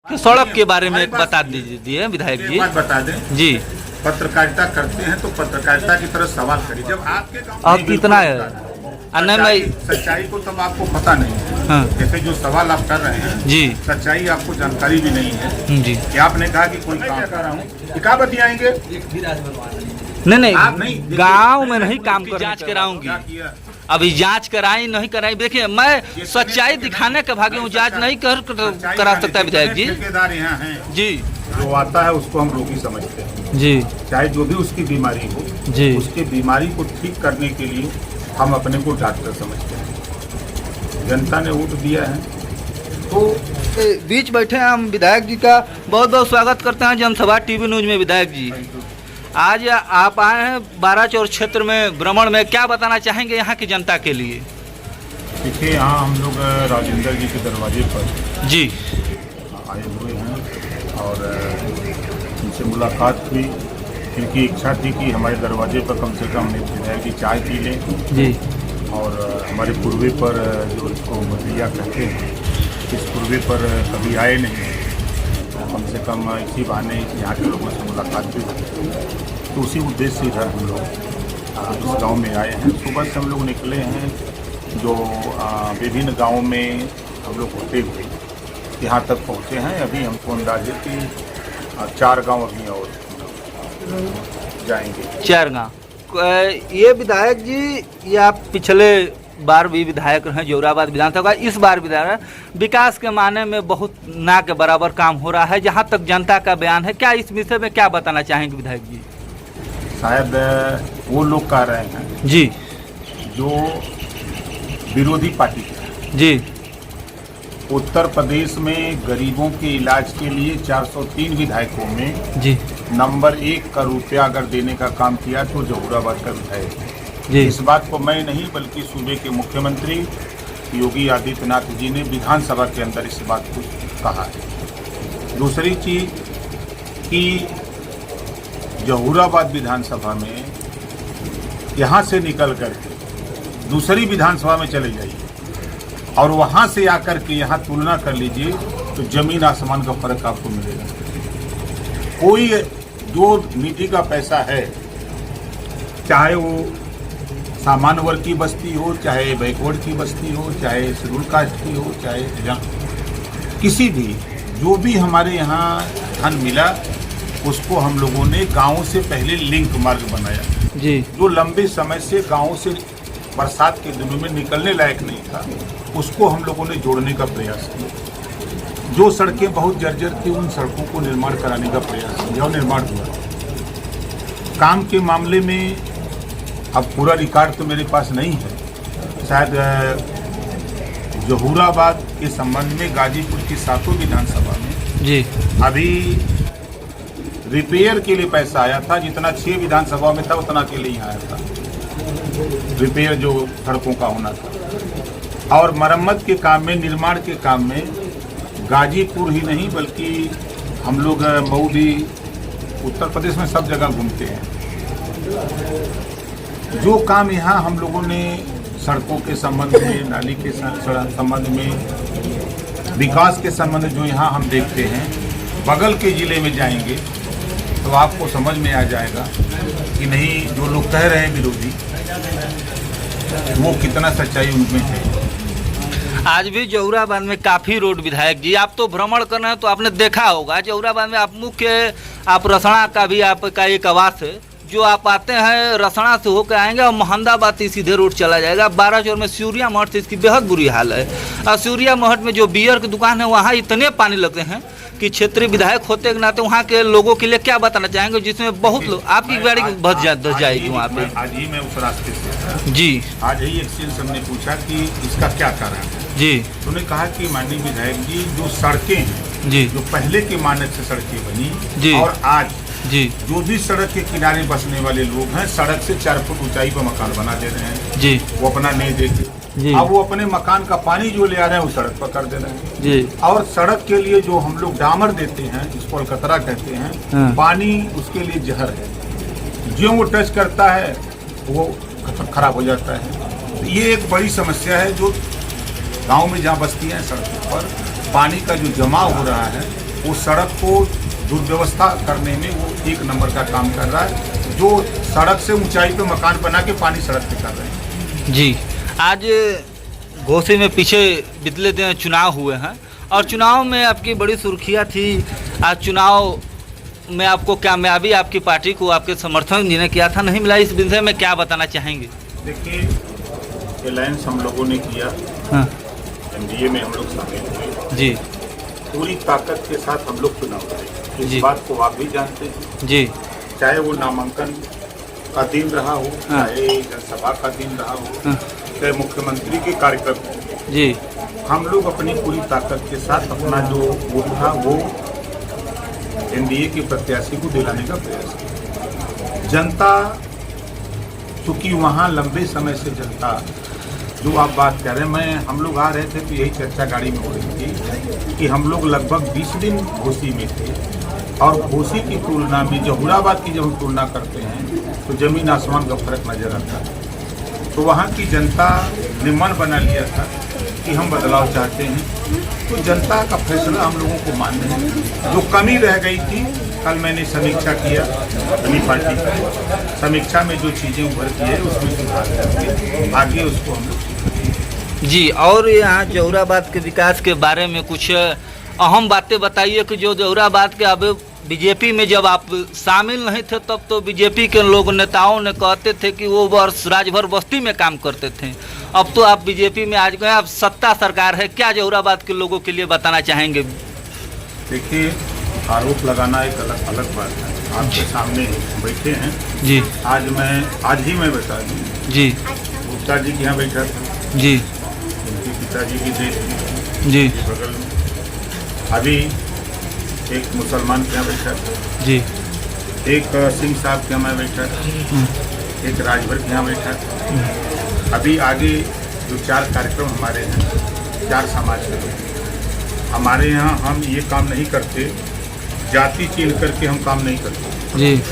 सड़क के बारे में बता दीजिए विधायक जी। बात बता दें जी, पत्रकारिता करते हैं तो पत्रकारिता की तरह सवाल करिए। जब आपके गाँव और कितना है नहीं मैं सच्चाई को तब आपको पता नहीं है। हाँ। जैसे जो सवाल आप कर रहे हैं जी सच्चाई आपको जानकारी भी नहीं है जी कि आपने कहा कि कोई काम कर रहा हूँ क्या बतियाएंगे। नहीं आप नहीं नहीं, गांव में नहीं काम कर जांच क्या कराऊंगी। किया? अभी जांच कराई नहीं कराई, देखिए मैं सच्चाई दिखाने के भागे हूँ, जांच नहीं करा सकता विधायक जी। ठेकेदार यहाँ हैं जी जो आता है उसको हम रोगी समझते हैं। जी चाहे जो भी उसकी बीमारी हो जी उसकी बीमारी को ठीक करने के लिए हम अपने को डॉक्टर समझते हैं। जनता ने वोट दिया है तो बीच बैठे हैं हम विधायक जी का बहुत बहुत स्वागत करते हैं जनसभा टीवी न्यूज में। विधायक जी आज आप आए हैं बाराचौर क्षेत्र में भ्रमण में, क्या बताना चाहेंगे यहाँ की जनता के लिए? देखिए यहाँ हम लोग राजेंद्र जी के दरवाजे पर जी आए हुए हैं और उनसे मुलाकात हुई। इनकी इच्छा थी कि हमारे दरवाजे पर कम से कम विधायक की चाय पी लें जी और हमारे पूर्वे पर जो इसको मदरिया कहते हैं इस पूर्वे पर कभी आए नहीं, तो कम से कम इसी बहाने यहाँ के लोगों से मुलाकात भी हुई। तो उसी उद्देश्य से इधर हम लोग इस गांव में आए हैं। सुबह से हम लोग निकले हैं जो विभिन्न गांवों में हम लोग होते हुए यहाँ तक पहुँचे हैं। अभी हमको अंदाज है कि 4 गांव अभी और जाएंगे। 4 गाँव। ये विधायक जी ये आप पिछले बार भी विधायक रहे जोराबाद विधानसभा, इस बार विधायक विकास के माने में बहुत ना के बराबर काम हो रहा है जहाँ तक जनता का बयान है। क्या इस विषय में क्या बताना चाहेंगे विधायक जी? शायद वो लोग कह रहे हैं जी जो विरोधी पार्टी के जी उत्तर प्रदेश में गरीबों के इलाज के लिए 403 विधायकों में जी नंबर 1 का रुपया अगर देने का काम किया तो जहूराबाद का विधायक है। जी इस बात को मैं नहीं बल्कि सूबे के मुख्यमंत्री योगी आदित्यनाथ जी ने विधानसभा के अंदर इस बात को कहा है। दूसरी चीज कि जहूराबाद विधानसभा में यहाँ से निकल करके दूसरी विधानसभा में चले जाइए और वहाँ से आकर के यहाँ तुलना कर लीजिए तो जमीन आसमान का फर्क आपको मिलेगा। कोई जो नीति का पैसा है, चाहे वो सामान्य वर्ग की बस्ती हो, चाहे बैकवर्ड की बस्ती हो, चाहे शेड्यूल कास्ट की हो, चाहे किसी भी जो भी हमारे यहाँ धन मिला उसको हम लोगों ने गाँव से पहले लिंक मार्ग बनाया जी जो लंबे समय से गाँव से बरसात के दिनों में निकलने लायक नहीं था, उसको हम लोगों ने जोड़ने का प्रयास किया। जो सड़कें बहुत जर्जर थी उन सड़कों को निर्माण कराने का प्रयास किया और निर्माण हुआ। काम के मामले में अब पूरा रिकॉर्ड तो मेरे पास नहीं है, शायद जहूराबाद के संबंध में गाजीपुर की 7 विधानसभा में जी अभी रिपेयर के लिए पैसा आया था, जितना 6 विधानसभा में था उतना के लिए आया था रिपेयर जो सड़कों का होना था। और मरम्मत के काम में, निर्माण के काम में गाजीपुर ही नहीं बल्कि हम लोग मऊ भी उत्तर प्रदेश में सब जगह घूमते हैं। जो काम यहाँ हम लोगों ने सड़कों के संबंध में, नाली के संबंध में, विकास के संबंध जो यहाँ हम देखते हैं, बगल के जिले में जाएंगे तो आपको समझ में आ जाएगा कि नहीं जो लोग कह रहे हैं विरोधी वो कितना सच्चाई उनमें है। आज भी जहूराबाद में काफ़ी रोड विधायक जी आप तो भ्रमण कर रहे हैं तो आपने देखा होगा जहूराबाद में आप मुख्य आप रसना का भी आपका एक आवास है, जो आप आते हैं रसना से होकर आएंगे और मोहम्मदाबाद सीधे रोड चला जाएगा। बाराचौर में सूर्या महट से इसकी बेहद बुरी हाल है और सूर्या महट में जो बियर की दुकान है वहाँ इतने पानी लगते हैं कि क्षेत्रीय विधायक होते के नाते वहाँ के लोगों के लिए क्या बताना चाहेंगे जिसमें बहुत लोग आपकी गाड़ी धस जाएगी वहाँ पे? आज ही मैं उस रास्ते से जी आज ही एक चीज हमने पूछा कि इसका क्या कारण है। जी उन्होंने कहा कि माननीय विधायक जी जो सड़कें हैं जी जो पहले के मानक से सड़कें जी बनी और आज जी जो भी सड़क के किनारे बसने वाले लोग हैं सड़क से 4 फुट ऊंचाई पर मकान बना दे रहे हैं जी वो अपना नहीं देते। जी अब वो अपने मकान का पानी जो ले आ रहे हैं वो सड़क पर कर दे रहे हैं जी और सड़क के लिए जो हम लोग डामर देते हैं जिसको अलकतरा कहते हैं, हाँ। पानी उसके लिए जहर है, जो वो टच करता है वो खराब हो जाता है। ये एक बड़ी समस्या है जो गांव में जहाँ बस्ती हैं सड़कों पर पानी का जो जमाव हो रहा है वो सड़क को दुर्व्यवस्था करने में वो एक नंबर का काम कर रहा है। जो सड़क से ऊंचाई पे मकान बना के पानी सड़क पे कर रहे हैं। जी, आज घोसी में पीछे पिछले दिन चुनाव हुए हैं और चुनाव में आपकी बड़ी सुर्खियाँ थी। आज चुनाव में आपको कामयाबी आपकी पार्टी को आपके समर्थन जिन्हें किया था नहीं मिला, इस विषय में क्या बताना चाहेंगे? देखिए, अलायंस हम लोगों ने किया, हाँ एनडीए में हम लोग शामिल हुए, जी पूरी ताकत के साथ हम लोग चुनाव लड़े। जी। इस बात को आप भी जानते हैं। जी चाहे वो नामांकन का दिन रहा हो, हाँ। चाहे जनसभा का दिन रहा हो, हाँ। चाहे मुख्यमंत्री के कार्यक्रम हो, जी हम लोग अपनी पूरी ताकत के साथ अपना जो वोट था वो एनडीए के प्रत्याशी को दिलाने का प्रयास किया। जनता, चूंकि वहाँ लंबे समय से जनता, जो आप बात कर रहे हैं, हम लोग आ रहे थे तो यही चर्चा गाड़ी में हो रही थी कि हम लोग लगभग 20 दिन घोसी में थे और घोसी की तुलना में जहूराबाद की जब हम तुलना करते हैं तो जमीन आसमान का फर्क नजर आता है। तो वहाँ की जनता ने मन बना लिया था कि हम बदलाव चाहते हैं, तो जनता का फैसला हम लोगों को मानना है। जो कमी रह गई थी, कल मैंने समीक्षा किया अपनी पार्टी की, समीक्षा में जो चीज़ें उभरती है उसमें सुधार करके आगे उसको हम लोग। जी, और यहाँ जहूराबाद के विकास के बारे में कुछ अहम बातें बताइए कि जो जहूराबाद के अब बीजेपी में जब आप शामिल नहीं थे तब तो बीजेपी के लोग नेताओं ने कहते थे कि वो वर्ष राजभर बस्ती में काम करते थे, अब तो आप बीजेपी में आज गए, अब सत्ता सरकार है, क्या जहूराबाद के लोगों के लिए बताना चाहेंगे? देखिए, आरोप लगाना एक अलग बात है। आपके सामने बैठे हैं जी, आज ही मैं बता दूँ जी गुप्ता जी के यहाँ बैठा था, जी उनके पिताजी की डेथ जी बगल में, अभी एक मुसलमान के यहाँ बैठा था, जी एक सिंह साहब के यहाँ मैं बैठा था, एक राजभर के यहाँ बैठा था। अभी आगे जो 4 कार्यक्रम हमारे हैं, 4 समाज के लोग हमारे यहाँ, हम ये काम नहीं करते, जाति चिन्ह करके हम काम नहीं करते जी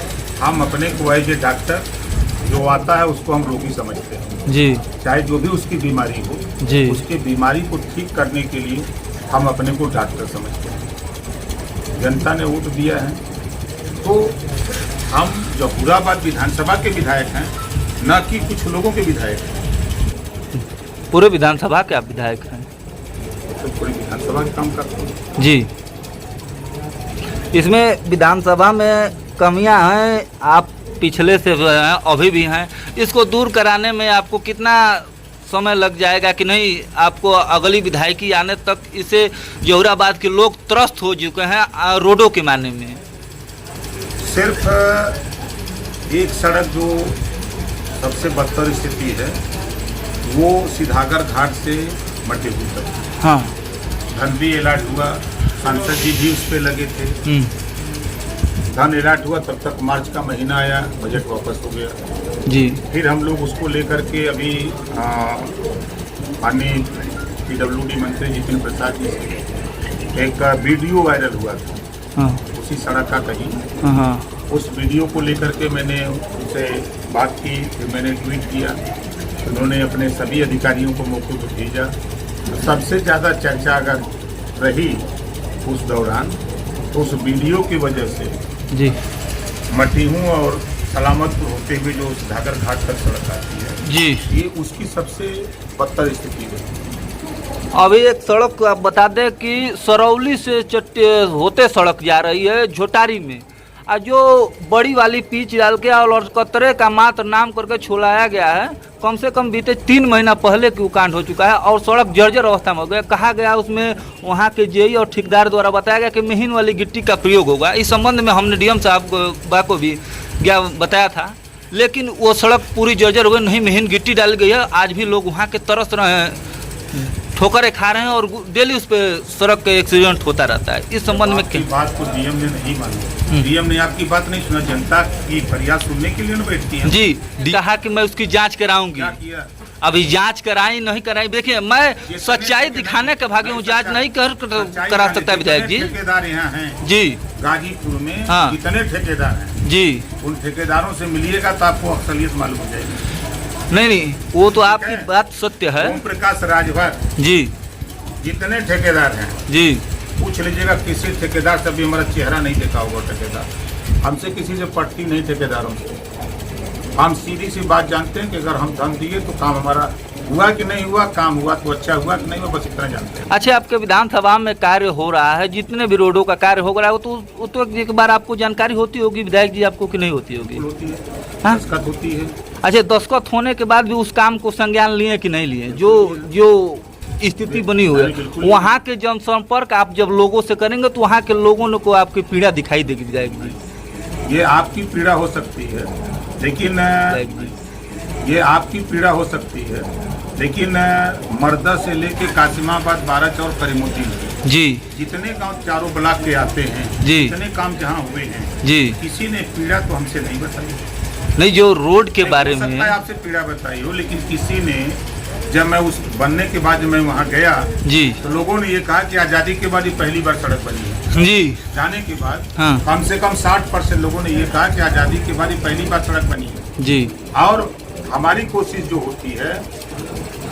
हम अपने को एज ए डॉक्टर जो आता है उसको हम रोगी समझते हैं। जी चाहे जो भी उसकी बीमारी हो, जी उसकी बीमारी को ठीक करने के लिए हम अपने को डॉक्टर समझते हैं। जनता ने वोट दिया है तो हम जहूराबाद विधानसभा के विधायक हैं, न कि कुछ लोगों के विधायक हैं। पूरे विधानसभा के आप विधायक हैं? तो पूरी विधानसभा के काम करते हैं। जी, इसमें विधानसभा में कमियां हैं, आप पिछले से हैं, अभी भी हैं, इसको दूर कराने में आपको कितना समय लग जाएगा कि नहीं आपको अगली विधायकी आने तक इसे जहूराबाद के लोग त्रस्त हो चुके हैं रोडों के माने में? सिर्फ एक सड़क जो सबसे बदतर स्थिति है वो सीधागर घाट से मटेपुर तक। हाँ, धन भी अलॉट हुआ, सांसद जी भी उस पर लगे थे। धन अलॉट हुआ तब तक मार्च का महीना आया, बजट वापस हो गया जी। फिर हम लोग उसको लेकर के अभी माननीय PWD मंत्री जितिन प्रसाद जी से एक वीडियो वायरल हुआ था। हाँ, उसी सड़क का कहीं, हाँ, उस वीडियो को लेकर के मैंने उनसे बात की, फिर मैंने ट्वीट किया, उन्होंने अपने सभी अधिकारियों को मौके पर भेजा। सबसे ज़्यादा चर्चा अगर रही उस दौरान तो उस वीडियो की वजह से जी मटीहूँ और सलामतपुर होते हुए जो सीधागर घाट तक सड़क आती है जी, ये उसकी सबसे बदतर स्थिति है। अभी एक सड़क को आप बता दें कि सरौली से होते सड़क जा रही है झोटारी में, और जो बड़ी वाली पिच डाल के और कतरे का मात्र नाम करके छोड़ाया गया है, कम से कम बीते 3 महीना पहले की कांड हो चुका है और सड़क जर्जर अवस्था में हो गया। कहा गया उसमें वहाँ के जेई और ठेकेदार द्वारा बताया गया कि महीन वाली गिट्टी का प्रयोग होगा। इस संबंध में हमने डीएम साहब को भी बताया था, लेकिन वो सड़क पूरी जर्जर हो गई, नहीं महीन गिट्टी डाली गई है। आज भी लोग वहाँ के तरस रहे हैं, ठोकरें खा रहे हैं और डेली उस पर सड़क का एक्सीडेंट होता रहता है। इस संबंध में आपकी बात को डीएम ने नहीं मानी, डीएम ने आपकी बात नहीं सुना, जनता की फरियाद सुनने के लिए न बैठती है। जी, कहा कि मैं उसकी जांच कराऊंगी, क्या किया? अभी जांच कराई नहीं कराई, देखिए मैं सच्चाई दिखाने के भागे हूँ, जांच नहीं करा सकता विधायक जी। ठेकेदार यहाँ हैं जी, गाजीपुर में हाँ। कितने ठेकेदार हैं जी, उन ठेकेदारों से मिलिएगा तो आपको असलियत मालूम हो जाएगी। नहीं वो तो आपकी बात सत्य है। ओम प्रकाश राजभर जी जितने ठेकेदार हैं जी, पूछ लीजिएगा किसी ठेकेदार से भी हमारा चेहरा नहीं देखा होगा ठेकेदार। हमसे किसी से पटती नहीं ठेकेदारों से। हम सीधी सी बात जानते हैं कि अगर हम धन दिए तो काम हमारा हुआ कि नहीं हुआ, काम हुआ तो अच्छा हुआ कि नहीं हुआ, बस इतना जानते हैं। अच्छा, आपके विधानसभा में कार्य हो रहा है, जितने भी रोडों का कार्य हो रहा है तो एक बार आपको जानकारी होती होगी विधायक जी आपको कि नहीं होती होगी? होती है, हाँ? दस्तखत होती है। अच्छा, दस्तखत होने के बाद भी उस काम को संज्ञान लिए कि नहीं लिए? जो स्थिति बनी हुई है वहाँ के जनसंपर्क आप जब लोगों से करेंगे तो वहाँ के लोगों को आपकी पीड़ा दिखाई देगी विधायक जी। ये आपकी पीड़ा हो सकती है, लेकिन ये आपकी पीड़ा हो सकती है, लेकिन मर्दा से लेके कासिमाबाद, 12 चौर, करीमुद्दीन जी, जितने गांव चारों ब्लॉक के आते हैं जी, जितने काम जहां हुए हैं जी, किसी ने पीड़ा तो हमसे नहीं बताई। नहीं, जो रोड के बारे हो सकता में है आपसे पीड़ा बताई हो, लेकिन किसी ने, जब मैं उस बनने के बाद जब मैं वहाँ गया जी, तो लोगों ने ये कहा कि आज़ादी के बाद ही पहली बार सड़क बनी है। जी, जाने के बाद हाँ, कम से कम 60% लोगों ने ये कहा कि आज़ादी के बाद ही पहली बार सड़क बनी है। जी, और हमारी कोशिश जो होती है,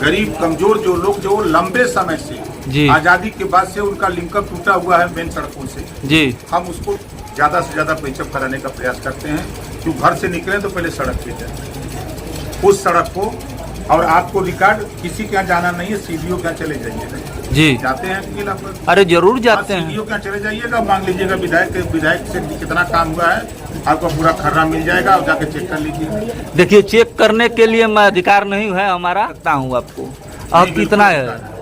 गरीब कमजोर जो लोग जो लंबे समय जी, से आज़ादी के बाद से उनका लिंकअप टूटा हुआ है मेन सड़कों से, जी, हम उसको ज़्यादा से ज़्यादा पेचअप कराने का प्रयास करते हैं। क्यों घर से निकले तो पहले सड़क पे जाए, उस सड़क को। और आपको रिकॉर्ड किसी के यहाँ जाना नहीं है, सीडीओ के यहाँ चले जाइए। जी, जाते हैं कि आप? अरे जरूर जाते हैं। सीडीओ के यहाँ चले जाइएगा, मांग लीजिएगा विधायक से कितना काम हुआ है, आपको पूरा खर्रा मिल जाएगा और जाके चेक कर लीजिए। देखिए, चेक करने के लिए मैं अधिकार नहीं है हमारा, बताता हूँ आपको अब कितना है।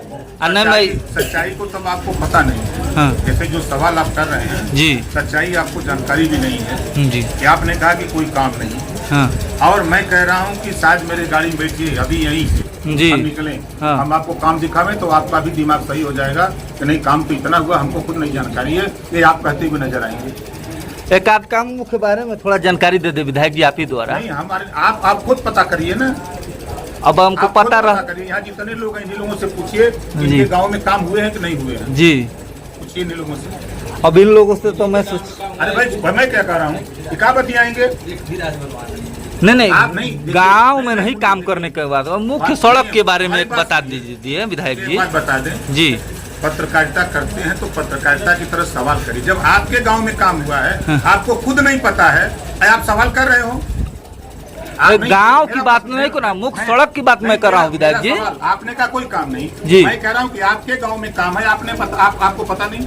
नहीं, मैं सच्चाई को तब आपको पता नहीं है। हाँ, जैसे जो सवाल आप कर रहे हैं जी, सच्चाई आपको जानकारी भी नहीं है जी, कि आपने कहा कि कोई काम नहीं, हाँ, और मैं कह रहा हूँ कि शायद मेरे गाड़ी में बैठिए अभी यहीं से जी, हम निकले, हाँ, हम आपको काम दिखावें तो आपका भी दिमाग सही हो जाएगा कि नहीं काम तो इतना हुआ, हमको खुद नहीं जानकारी है, ये आप कहते हुए नजर आएंगे। एक आध काम के बारे में थोड़ा जानकारी दे दे विधायक जी आप ही द्वारा। नहीं, हमारे आप खुद पता करिए ना। अब हमको आप खुद पता रहा। करिए, यहाँ जितने लोग हैं इन लोगों से पूछिए कि जी। इनके गाँव में काम हुए हैं कि नहीं हुए हैं, जी, पूछिए इन लोगों से। अब इन लोगों से तो मैं अरे भाई मैं क्या कह रहा हूँ कि क्या बतियाएंगे? नहीं, आप नहीं, गांव में नहीं काम करने के बाद मुख्य सड़क के बारे में एक बता दीजिए विधायक जी। बात बता दें जी, पत्रकारिता करते हैं तो पत्रकारिता की तरह सवाल करिए। जब आपके गांव में काम हुआ है, हाँ, आपको खुद नहीं पता है, आप सवाल कर रहे हो। गांव की बात नहीं को ना, मुख्य सड़क की बात मैं कर रहा हूँ विधायक जी। आपने का कोई काम नहीं जी, मैं कह रहा हूँ कि आपके गांव में काम है, आपको पता नहीं।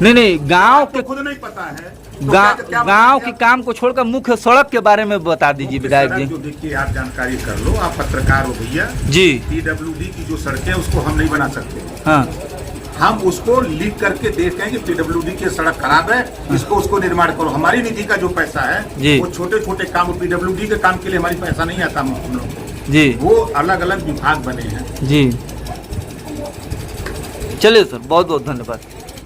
नहीं, गांव के खुद नहीं पता है तो गांव के काम को छोड़कर मुख्य सड़क के बारे में बता दीजिए विधायक जी। जो देखिए आप जानकारी कर लो, आप पत्रकार हो भैया जी। PWD की जो सड़कें हैं उसको हम नहीं बना सकते, हाँ, हम उसको लिख करके देते हैं कि PWD की सड़क खराब है, इसको उसको निर्माण करो। हमारी निधि का जो पैसा है वो छोटे छोटे काम, PWD के काम के लिए हमारी पैसा नहीं आता हम लोग जी, वो अलग अलग विभाग बने हैं जी। चलिए सर, बहुत बहुत धन्यवाद।